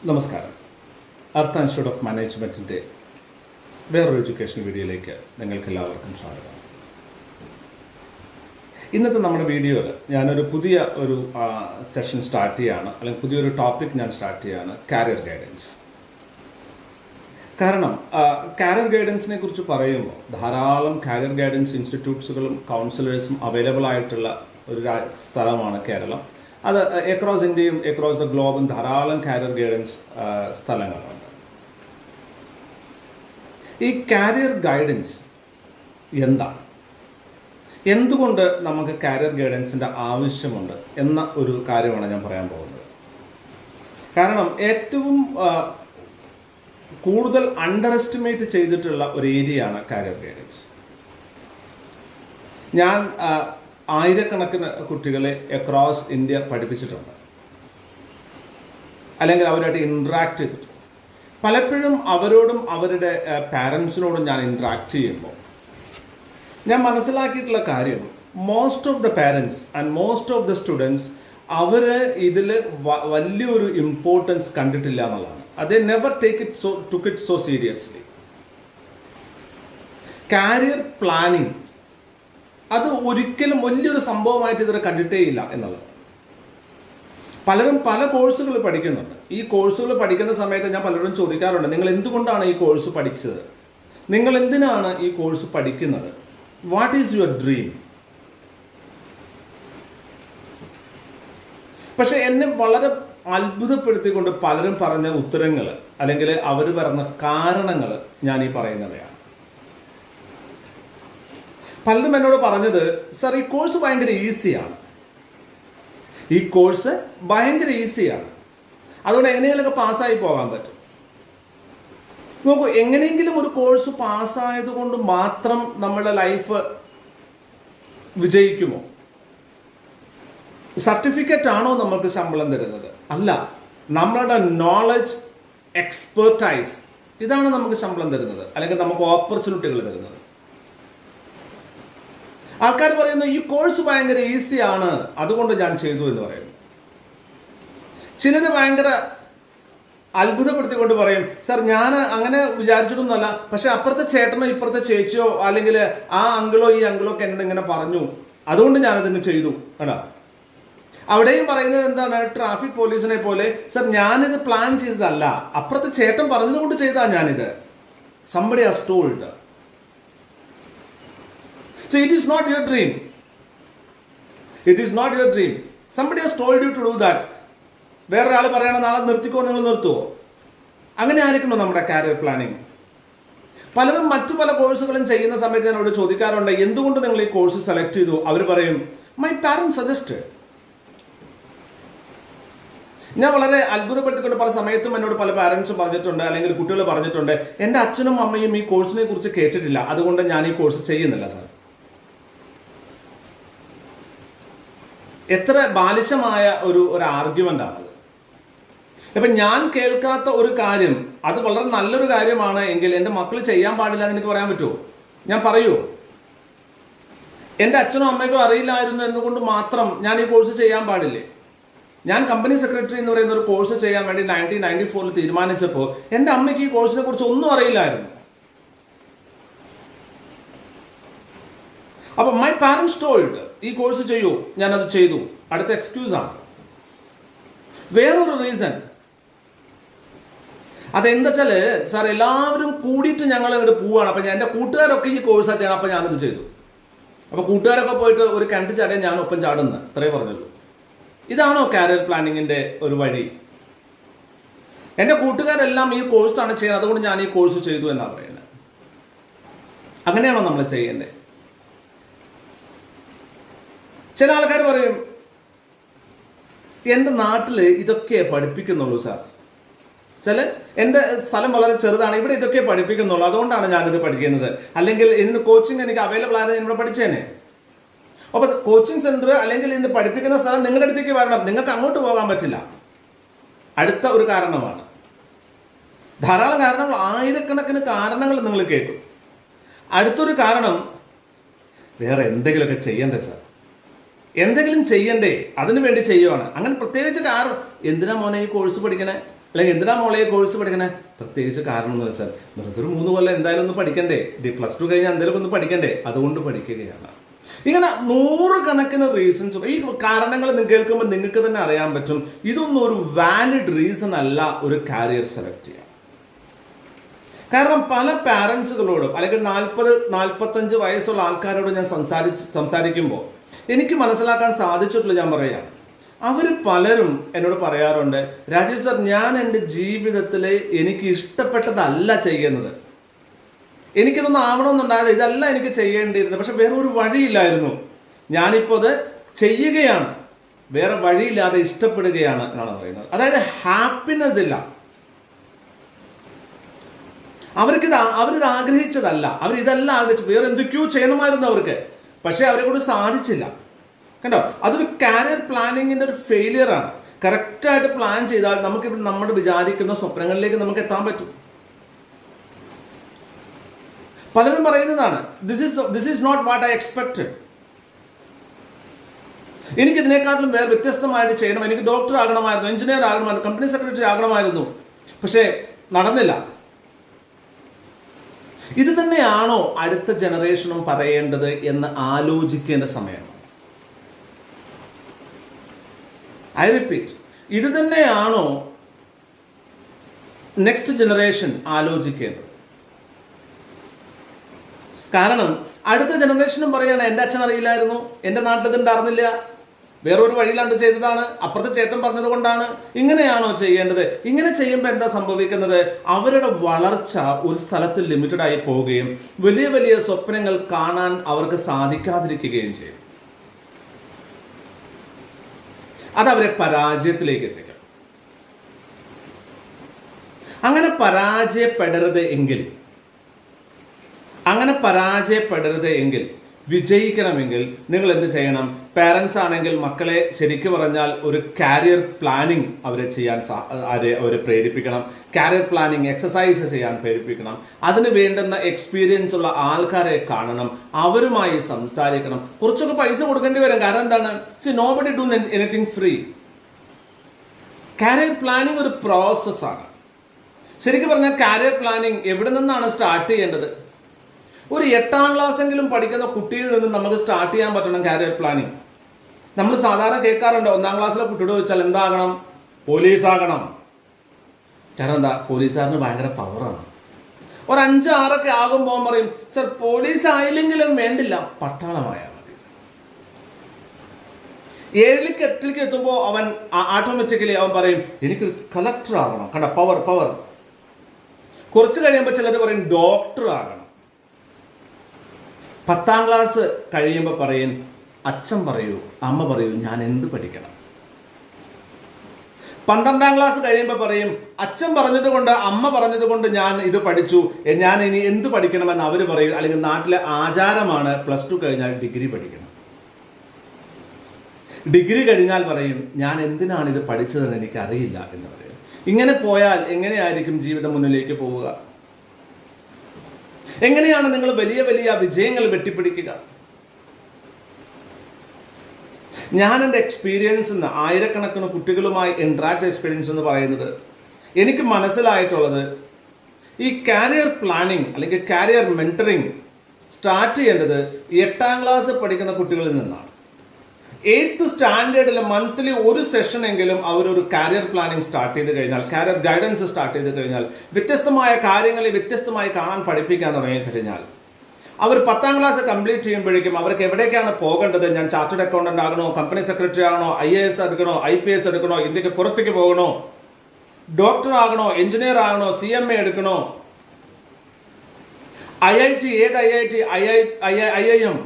നമസ്കാരം. അർത്ത് institute of മാനേജ്മെൻറ്റിൻ്റെ വേറൊരു education വീഡിയോയിലേക്ക് നിങ്ങൾക്കെല്ലാവർക്കും സ്വാഗതം. ഇന്നത്തെ നമ്മുടെ വീഡിയോയിൽ ഞാനൊരു പുതിയ സെഷൻ സ്റ്റാർട്ട് ചെയ്യുകയാണ്, അല്ലെങ്കിൽ പുതിയൊരു ടോപ്പിക് ഞാൻ സ്റ്റാർട്ട് ചെയ്യുകയാണ്, കരിയർ ഗൈഡൻസ്. കാരണം കരിയർ ഗൈഡൻസിനെ കുറിച്ച് പറയുമ്പോൾ ധാരാളം കരിയർ ഗൈഡൻസ് ഇൻസ്റ്റിറ്റ്യൂട്ട്സുകളും കൗൺസിലേഴ്സും അവൈലബിൾ ആയിട്ടുള്ള ഒരു സ്ഥലമാണ് കേരളം. അത് അക്രോസ് ഇന്ത്യയും അക്രോസ് ദ ഗ്ലോബും ധാരാളം കരിയർ ഗൈഡൻസ് സ്ഥലങ്ങളുണ്ട്. ഈ കരിയർ ഗൈഡൻസ് എന്താണ്, എന്തുകൊണ്ട് നമുക്ക് കരിയർ ഗൈഡൻസിൻ്റെ ആവശ്യമുണ്ട് എന്ന ഒരു കാര്യമാണ് ഞാൻ പറയാൻ പോകുന്നത്. കാരണം ഏറ്റവും കൂടുതൽ അണ്ടർ എസ്റ്റിമേറ്റ് ചെയ്തിട്ടുള്ള ഒരു ഏരിയയാണ് കരിയർ ഗൈഡൻസ്. ഞാൻ ആയിരക്കണക്കിന് കുട്ടികളെ അക്രോസ് ഇന്ത്യ പഠിപ്പിച്ചിട്ടുണ്ട്, അല്ലെങ്കിൽ അവരുമായിട്ട് ഇൻട്രാക്ട് ചെയ്തിട്ടുണ്ട്. പലപ്പോഴും അവരോടും അവരുടെ പാരൻസിനോടും ഞാൻ ഇൻട്രാക്ട് ചെയ്യുമ്പോൾ ഞാൻ മനസ്സിലാക്കിയിട്ടുള്ള കാര്യം, most of the parents and most of the students അവർ ഇതിൽ വലിയൊരു ഇമ്പോർട്ടൻസ് കണ്ടിട്ടില്ല എന്നുള്ളതാണ്. they never took it so seriously. Career planning അത് ഒരിക്കലും വലിയൊരു സംഭവമായിട്ട് ഇതുവരെ കണ്ടിട്ടേ ഇല്ല എന്നുള്ളത്. പലരും പല കോഴ്സുകൾ പഠിക്കുന്നുണ്ട്. ഈ കോഴ്സുകൾ പഠിക്കുന്ന സമയത്ത് ഞാൻ പലരോടും ചോദിക്കാറുണ്ട്, നിങ്ങൾ എന്തുകൊണ്ടാണ് ഈ കോഴ്സ് പഠിച്ചത്, നിങ്ങൾ എന്തിനാണ് ഈ കോഴ്സ് പഠിക്കുന്നത്, വാട്ട് ഈസ് യുവർ ഡ്രീം? പക്ഷെ എന്നെ വളരെ അത്ഭുതപ്പെടുത്തിക്കൊണ്ട് പലരും പറഞ്ഞ ഉത്തരങ്ങൾ, അല്ലെങ്കിൽ അവർ പറഞ്ഞ കാരണങ്ങൾ ഞാൻ ഈ പറയുന്നവയാണ്. പലരും എന്നോട് പറഞ്ഞത്, സർ ഈ കോഴ്സ് ഭയങ്കര ഈസിയാണ്, ഈ കോഴ്സ് ഭയങ്കര ഈസിയാണ്, അതുകൊണ്ട് എങ്ങനെയെങ്കിലുമൊക്കെ പാസ്സായി പോകാൻ പറ്റും. നോക്കൂ, എങ്ങനെയെങ്കിലും ഒരു കോഴ്സ് പാസ്സായത് കൊണ്ട് മാത്രം നമ്മുടെ ലൈഫ് വിജയിക്കുമോ? സർട്ടിഫിക്കറ്റ് ആണോ നമുക്ക് ശമ്പളം തരുന്നത്? അല്ല, നമ്മളുടെ നോളജ്, എക്സ്പെർട്ടൈസ്, ഇതാണ് നമുക്ക് ശമ്പളം തരുന്നത്, അല്ലെങ്കിൽ നമുക്ക് ഓപ്പർച്യൂണിറ്റികൾ തരുന്നത്. ആൾക്കാർ പറയുന്നു ഈ കോഴ്സ് ഭയങ്കര ഈസിയാണ്, അതുകൊണ്ട് ഞാൻ ചെയ്തു എന്ന് പറയുന്നു. ചിലർ ഭയങ്കര അത്ഭുതപ്പെടുത്തിക്കൊണ്ട് പറയും, സർ ഞാൻ അങ്ങനെ വിചാരിച്ചിട്ടൊന്നുമല്ല, പക്ഷെ അപ്പുറത്തെ ചേട്ടനോ ഇപ്പുറത്തെ ചേച്ചിയോ അല്ലെങ്കിൽ ആ അങ്കിളോ ഈ അങ്കിളോ ഒക്കെ എന്നോട് ഇങ്ങനെ പറഞ്ഞു, അതുകൊണ്ട് ഞാനതിന് ചെയ്തു. കേട്ടോ, അവിടെയും പറയുന്നത് എന്താണ്, ട്രാഫിക് പോലീസിനെ പോലെ, സർ ഞാനിത് പ്ലാൻ ചെയ്തതല്ല, അപ്പുറത്തെ ചേട്ടൻ പറഞ്ഞതുകൊണ്ട് ചെയ്താ ഞാനിത്. somebody has told. So it is not your dream. It is not your dream. Somebody has told you to do that. വേറൊരാൾ പറയണം നാളെ നിർത്തിക്കോ, നിങ്ങൾ നിർത്തുവോ? അങ്ങനെ ആയിരിക്കണോ നമ്മുടെ കരിയർ പ്ലാനിങ്? പലരും മറ്റു പല കോഴ്സുകളും ചെയ്യുന്ന സമയത്ത് എന്നോട് ചോദിക്കാറുണ്ട്, എന്തുകൊണ്ട് നിങ്ങൾ ഈ കോഴ്സ് സെലക്ട് ചെയ്തു? അവർ പറയും, മൈ പാരൻസ് സജസ്റ്റ്. ഞാൻ വളരെ അത്ഭുതപ്പെടുത്തിക്കൊണ്ട് പല സമയത്തും എന്നോട് പല പാരൻസും പറഞ്ഞിട്ടുണ്ട്, അല്ലെങ്കിൽ കുട്ടികൾ പറഞ്ഞിട്ടുണ്ട്, എൻ്റെ അച്ഛനും അമ്മയും ഈ കോഴ്സിനെ കുറിച്ച് കേട്ടിട്ടില്ല, അതുകൊണ്ട് ഞാൻ ഈ കോഴ്സ് ചെയ്യുന്നില്ല സാർ. എത്ര ബാലിശമായ ഒരു ആർഗ്യുമെന്റ് ആണത്. ഇപ്പം ഞാൻ കേൾക്കാത്ത ഒരു കാര്യം അത് വളരെ നല്ലൊരു കാര്യമാണ് എങ്കിൽ എൻ്റെ മക്കൾ ചെയ്യാൻ പാടില്ല എന്ന് എനിക്ക് പറയാൻ പറ്റുമോ? ഞാൻ പറയുമോ? എൻ്റെ അച്ഛനോ അമ്മയ്ക്കോ അറിയില്ലായിരുന്നു എന്നുകൊണ്ട് മാത്രം ഞാൻ ഈ കോഴ്സ് ചെയ്യാൻ പാടില്ലേ? ഞാൻ കമ്പനി സെക്രട്ടറി എന്ന് പറയുന്ന ഒരു കോഴ്സ് ചെയ്യാൻ വേണ്ടി 1994 തീരുമാനിച്ചപ്പോൾ എൻ്റെ അമ്മയ്ക്ക് ഈ കോഴ്സിനെ കുറിച്ച് ഒന്നും അറിയില്ലായിരുന്നു. അപ്പൊ മൈ പാരൻസ് ടോൾഡ്, ഈ കോഴ്സ് ചെയ്യൂ, ഞാനത് ചെയ്തു. അടുത്ത എക്സ്ക്യൂസ് ആണ്. വേറൊരു റീസൺ അതെന്താ വെച്ചാല്, സാർ എല്ലാവരും കൂടിയിട്ട് ഞങ്ങൾ ഇങ്ങോട്ട് പോവാണ്, അപ്പൊ എൻ്റെ കൂട്ടുകാരൊക്കെ ഈ കോഴ്സ് ചെയ്യണം, അപ്പൊ ഞാനത് ചെയ്തു. അപ്പൊ കൂട്ടുകാരൊക്കെ പോയിട്ട് ഒരു കിണറ്റ് ചാടിയാൽ ഞാൻ ഒപ്പം ചാടുന്നു, അത്രേ പറഞ്ഞുള്ളൂ. ഇതാണോ കരിയർ പ്ലാനിങ്ങിന്റെ ഒരു വഴി? എൻ്റെ കൂട്ടുകാരെല്ലാം ഈ കോഴ്സാണ് ചെയ്യുന്നത്, അതുകൊണ്ട് ഞാൻ ഈ കോഴ്സ് ചെയ്തു എന്നാണ് പറയുന്നത്. അങ്ങനെയാണോ നമ്മൾ ചെയ്യേണ്ടത്? ചില ആൾക്കാർ പറയും, എൻ്റെ നാട്ടിൽ ഇതൊക്കെ പഠിപ്പിക്കുന്നുള്ളൂ സാർ, ചില എൻ്റെ സ്ഥലം വളരെ ചെറുതാണ്, ഇവിടെ ഇതൊക്കെ പഠിപ്പിക്കുന്നുള്ളൂ, അതുകൊണ്ടാണ് ഞാനിത് പഠിക്കുന്നത്, അല്ലെങ്കിൽ ഇതിന് കോച്ചിങ് എനിക്ക് അവൈലബിൾ ആയത് ഇവിടെ പഠിച്ചേനെ. അപ്പോൾ കോച്ചിങ് സെന്റർ അല്ലെങ്കിൽ ഇതിന് പഠിപ്പിക്കുന്ന സ്ഥലം നിങ്ങളുടെ അടുത്തേക്ക് വരണം, നിങ്ങൾക്ക് അങ്ങോട്ട് പോകാൻ പറ്റില്ല. അടുത്ത ഒരു കാരണമാണ്. ധാരാളം കാരണങ്ങൾ, ആയിരക്കണക്കിന് കാരണങ്ങൾ നിങ്ങൾ കേൾക്കും. അടുത്തൊരു കാരണം, വേറെ എന്തെങ്കിലുമൊക്കെ ചെയ്യണ്ടേ സാർ, എന്തെങ്കിലും ചെയ്യണ്ടേ, അതിനു വേണ്ടി ചെയ്യുവാണ്. അങ്ങനെ പ്രത്യേകിച്ച് കാരണം, എന്തിനാ മോനെ ഈ കോഴ്സ് പഠിക്കണേ, അല്ലെങ്കിൽ എന്തിനാ മോളെ കോഴ്സ് പഠിക്കണേ? പ്രത്യേകിച്ച് കാരണമൊന്നുമില്ല സാർ, വെറുതെ ഒരു 3 കൊല്ലം എന്തായാലും ഒന്ന് പഠിക്കണ്ടേ, +2 കഴിഞ്ഞാൽ എന്തെങ്കിലും ഒന്ന് പഠിക്കണ്ടേ, അതുകൊണ്ട് പഠിക്കുകയാണ്. ഇങ്ങനെ 100 കണക്കിന് റീസൺസ്. ഈ കാരണങ്ങൾ കേൾക്കുമ്പോൾ നിങ്ങൾക്ക് തന്നെ അറിയാൻ പറ്റും ഇതൊന്നും ഒരു വാലിഡ് റീസൺ അല്ല ഒരു കാരിയർ സെലക്ട് ചെയ്യാൻ. കാരണം പല പാരൻസുകളോടും അല്ലെങ്കിൽ 40-45 വയസ്സുള്ള ആൾക്കാരോട് ഞാൻ സംസാരിക്കുമ്പോൾ എനിക്ക് മനസ്സിലാക്കാൻ സാധിച്ചിട്ടുള്ള ഞാൻ പറയാം, അവർ പലരും എന്നോട് പറയാറുണ്ട്, രാജീവ് സാർ, ഞാൻ എൻ്റെ ജീവിതത്തിൽ എനിക്ക് ഇഷ്ടപ്പെട്ടതല്ല ചെയ്യുന്നത്, എനിക്കിതൊന്നും ആവണമെന്നുണ്ടായത്, ഇതല്ല എനിക്ക് ചെയ്യേണ്ടിയിരുന്നത്, പക്ഷെ വേറെ ഒരു വഴിയില്ലായിരുന്നു, ഞാനിപ്പോൾ അത് ചെയ്യുകയാണ്, വേറെ വഴിയില്ലാതെ ഇഷ്ടപ്പെടുകയാണ് എന്നാണ് പറയുന്നത്. അതായത് ഹാപ്പിനെസ് ഇല്ല, അവരിത് ആഗ്രഹിച്ചതല്ല, അവരിതല്ല ആഗ്രഹിച്ചു, വേറെ എന്തൊക്കെയോ ചെയ്യണമായിരുന്നു അവർക്ക്, പക്ഷെ അവരെ കൊണ്ട് സാധിച്ചില്ല. കണ്ടോ, അതൊരു കാരിയർ പ്ലാനിങ്ങിന്റെ ഒരു ഫെയിലിയർ ആണ്. കറക്റ്റായിട്ട് പ്ലാൻ ചെയ്താൽ നമുക്ക് നമ്മൾ വിചാരിക്കുന്ന സ്വപ്നങ്ങളിലേക്ക് നമുക്ക് എത്താൻ പറ്റും. പലരും പറയുന്നതാണ്, this is not what I expected, എനിക്ക് ഇതിനെക്കാട്ടിലും വേറെ വ്യത്യസ്തമായിട്ട് ചെയ്യണം, എനിക്ക് ഡോക്ടർ ആകണമായിരുന്നു, എഞ്ചിനീയർ ആകണമായിരുന്നു, കമ്പനി സെക്രട്ടറി ആകണമായിരുന്നു, പക്ഷേ നടന്നില്ല. ഇത് തന്നെയാണോ അടുത്ത ജനറേഷനും പറയേണ്ടത് എന്ന് ആലോചിക്കേണ്ട സമയമാണ്. ഐ റിപ്പീറ്റ്, ഇത് തന്നെയാണോ നെക്സ്റ്റ് ജനറേഷൻ ആലോചിക്കേണ്ടത്? കാരണം അടുത്ത ജനറേഷനും പറയാണ്, എൻ്റെ അച്ഛൻ അറിയില്ലായിരുന്നു, എൻ്റെ നാട്ടിൽ ഇതുണ്ടായിരുന്നില്ല, വേറൊരു വഴിയിലാണ്ട് ചെയ്തതാണ്, അപ്പുറത്തെ ചേട്ടൻ പറഞ്ഞത് കൊണ്ടാണ്. ഇങ്ങനെയാണോ ചെയ്യേണ്ടത്? ഇങ്ങനെ ചെയ്യുമ്പോൾ എന്താ സംഭവിക്കുന്നത്? അവരുടെ വളർച്ച ഒരു സ്ഥലത്ത് ലിമിറ്റഡ് ആയി പോവുകയും വലിയ വലിയ സ്വപ്നങ്ങൾ കാണാൻ അവർക്ക് സാധിക്കാതിരിക്കുകയും ചെയ്യും. അതവരെ പരാജയത്തിലേക്ക് എത്തിക്കും. അങ്ങനെ പരാജയപ്പെടരുത് എങ്കിൽ വിജയിക്കണമെങ്കിൽ നിങ്ങൾ എന്ത് ചെയ്യണം? പാരൻസ് ആണെങ്കിൽ മക്കളെ ശരിക്കും പറഞ്ഞാൽ ഒരു കാരിയർ പ്ലാനിങ് അവരെ പ്രേരിപ്പിക്കണം. കാരിയർ പ്ലാനിങ് എക്സസൈസ് ചെയ്യാൻ പ്രേരിപ്പിക്കണം. അതിന് വേണ്ടുന്ന എക്സ്പീരിയൻസ് ഉള്ള ആൾക്കാരെ കാണണം, അവരുമായി സംസാരിക്കണം. കുറച്ചൊക്കെ പൈസ കൊടുക്കേണ്ടി വരും. കാരണം എന്താണ്? Nobody do anything free. Carrier planning ഒരു പ്രോസസ്സാണ്. ശരിക്കും പറഞ്ഞാൽ കാരിയർ പ്ലാനിങ് എവിടെ നിന്നാണ് സ്റ്റാർട്ട് ചെയ്യേണ്ടത്? ഒരു 8ാം ക്ലാസ്സെങ്കിലും പഠിക്കുന്ന കുട്ടിയിൽ നിന്ന് നമുക്ക് സ്റ്റാർട്ട് ചെയ്യാൻ പറ്റണം കാരിയർ പ്ലാനിങ്. നമ്മൾ സാധാരണ കേൾക്കാറുണ്ട്, 1ാം ക്ലാസ്സിലെ കുട്ടിയോട് ചോദിച്ചാൽ എന്താകണം? പോലീസ് ആകണം. കാരണം എന്താ? പോലീസുകാരന് ഭയങ്കര പവറാണ്. ഒരു 5-6 ആകുമ്പോൾ പറയും, സർ പോലീസ് ആയില്ലെങ്കിലും വേണ്ടില്ല, പട്ടാളമായാൽ മതി. 7-8 എത്തുമ്പോൾ അവൻ ഓട്ടോമാറ്റിക്കലി അവൻ പറയും, എനിക്ക് കളക്ടർ ആകണം. കണ്ട, പവർ. കുറച്ച് കഴിയുമ്പോൾ ചിലർ പറയും ഡോക്ടർ ആകണം. 10ാം ക്ലാസ് കഴിയുമ്പോൾ പറയും, അച്ഛൻ പറയൂ, അമ്മ പറയൂ, ഞാൻ എന്ത് പഠിക്കണം. 12ാം ക്ലാസ് കഴിയുമ്പോൾ പറയും, അച്ഛൻ പറഞ്ഞതുകൊണ്ട് അമ്മ പറഞ്ഞതുകൊണ്ട് ഞാൻ ഇത് പഠിച്ചു, ഞാൻ ഇനി എന്ത് പഠിക്കണമെന്ന് അവർ പറയും. അല്ലെങ്കിൽ നാട്ടിലെ ആചാരമാണ് +2 കഴിഞ്ഞാൽ ഡിഗ്രി പഠിക്കണം. ഡിഗ്രി കഴിഞ്ഞാൽ പറയും, ഞാൻ എന്തിനാണ് ഇത് പഠിച്ചതെന്ന് എനിക്കറിയില്ല എന്ന് പറയും. ഇങ്ങനെ പോയാൽ എങ്ങനെയായിരിക്കും ജീവിതം മുന്നിലേക്ക് പോവുക? എങ്ങനെയാണ് നിങ്ങൾ വലിയ വലിയ വിജയങ്ങൾ വെട്ടിപ്പിടിക്കുക? ഞാൻ എൻ്റെ എക്സ്പീരിയൻസ് എന്ന്, ആയിരക്കണക്കിന് കുട്ടികളുമായി ഇന്ററാക്ട് എക്സ്പീരിയൻസ് എന്ന് പറയുന്നത്, എനിക്ക് മനസ്സിലായിട്ടുള്ളത്, ഈ കാരിയർ പ്ലാനിങ് അല്ലെങ്കിൽ കാരിയർ മെന്ററിങ് സ്റ്റാർട്ട് ചെയ്യേണ്ടത് 8ാം ക്ലാസ് പഠിക്കുന്ന കുട്ടികളിൽ നിന്നാണ്. 8th സ്റ്റാൻഡേർഡിൽ മന്ത്ലി ഒരു സെഷൻ എങ്കിലും അവരൊരു കാരിയർ പ്ലാനിങ് സ്റ്റാർട്ട് ചെയ്ത് കഴിഞ്ഞാൽ, കാരിയർ ഗൈഡൻസ് സ്റ്റാർട്ട് ചെയ്ത് കഴിഞ്ഞാൽ, വ്യത്യസ്തമായ കാര്യങ്ങളെ വ്യത്യസ്തമായി കാണാൻ പഠിപ്പിക്കാൻ തുടങ്ങിക്കഴിഞ്ഞാൽ, അവർ 10ാം ക്ലാസ് കംപ്ലീറ്റ് ചെയ്യുമ്പോഴേക്കും അവർക്ക് എവിടേക്കാണ് പോകേണ്ടത്? ഞാൻ ചാർട്ടേഡ് അക്കൗണ്ടന്റ് ആകണോ, കമ്പനി സെക്രട്ടറി ആകണോ, IAS എടുക്കണോ, IPS എടുക്കണോ, ഇന്ത്യക്ക് പുറത്തേക്ക് പോകണോ, ഡോക്ടർ ആകണോ, എഞ്ചിനീയർ ആകണോ, CMA എടുക്കണോ, IIT, ഏത് IIT, IIM,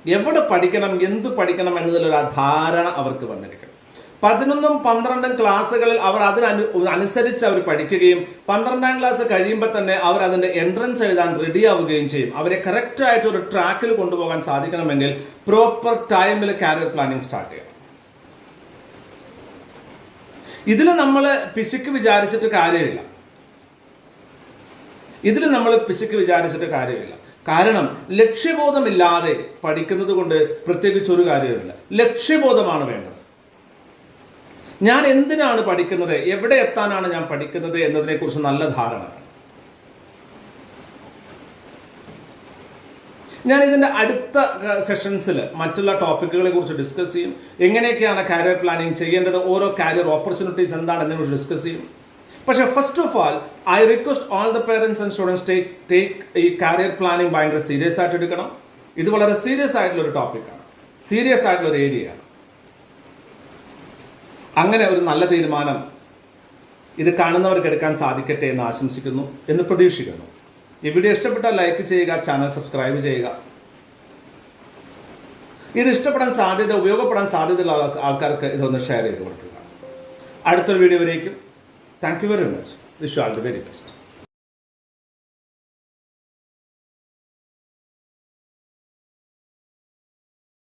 എവിടെ പഠിക്കണം, എന്ത് പഠിക്കണം എന്നതിലൊരു ധാരണ അവർക്ക് വന്നിരിക്കണം. 11ഉം 12ഉം ക്ലാസ്സുകളിൽ അവർ അതിനനുസരിച്ച് അവർ പഠിക്കുകയും 12ാം ക്ലാസ് കഴിയുമ്പോൾ തന്നെ അവർ അതിന്റെ എൻട്രൻസ് എഴുതാൻ റെഡി ആവുകയും ചെയ്യും. അവരെ കറക്റ്റ് ആയിട്ട് ഒരു ട്രാക്കിൽ കൊണ്ടുപോകാൻ സാധിക്കണമെങ്കിൽ പ്രോപ്പർ ടൈമിൽ കാരിയർ പ്ലാനിങ് സ്റ്റാർട്ട് ചെയ്യണം. ഇതിൽ നമ്മൾ പിശുക്ക് വിചാരിച്ചിട്ട് കാര്യമില്ല. കാരണം ലക്ഷ്യബോധമില്ലാതെ പഠിക്കുന്നത് കൊണ്ട് പ്രത്യേകിച്ച് ഒരു കാര്യമില്ല. ലക്ഷ്യബോധമാണ് വേണ്ടത്. ഞാൻ എന്തിനാണ് പഠിക്കുന്നത്, എവിടെ എത്താനാണ് ഞാൻ പഠിക്കുന്നത് എന്നതിനെക്കുറിച്ച് നല്ല ധാരണ വേണം. ഞാൻ ഇതിൻ്റെ അടുത്ത സെഷൻസിൽ മറ്റുള്ള ടോപ്പിക്കുകളെ കുറിച്ച് ഡിസ്കസ് ചെയ്യും. എങ്ങനെയൊക്കെയാണ് കാരിയർ പ്ലാനിങ് ചെയ്യേണ്ടത്, ഓരോ കാരിയർ ഓപ്പർച്യൂണിറ്റീസ് എന്താണെന്നതിനെ കുറിച്ച് ഡിസ്കസ് ചെയ്യും. പക്ഷേ first of all I request all the parents and students take ഈ കാരിയർ പ്ലാനിങ് ഭയങ്കര സീരിയസ് ആയിട്ട് എടുക്കണം. ഇത് വളരെ സീരിയസ് ആയിട്ടുള്ളൊരു ടോപ്പിക്കാണ്, സീരിയസ് ആയിട്ടുള്ളൊരു ഏരിയയാണ്. അങ്ങനെ ഒരു നല്ല തീരുമാനം ഇത് കാണുന്നവർക്ക് എടുക്കാൻ സാധിക്കട്ടെ എന്ന് ആശംസിക്കുന്നു, എന്ന് പ്രതീക്ഷിക്കുന്നു. ഈ വീഡിയോ ഇഷ്ടപ്പെട്ടാൽ ലൈക്ക് ചെയ്യുക, ചാനൽ സബ്സ്ക്രൈബ് ചെയ്യുക. ഇത് ഇഷ്ടപ്പെടാൻ സാധ്യത, ഉപയോഗപ്പെടാൻ സാധ്യതയുള്ള ആൾക്കാർക്ക് ഇതൊന്ന് ഷെയർ ചെയ്ത് കൊടുക്കുക. അടുത്തൊരു വീഡിയോ വരേക്കും thank you very much. Wish you all the very best.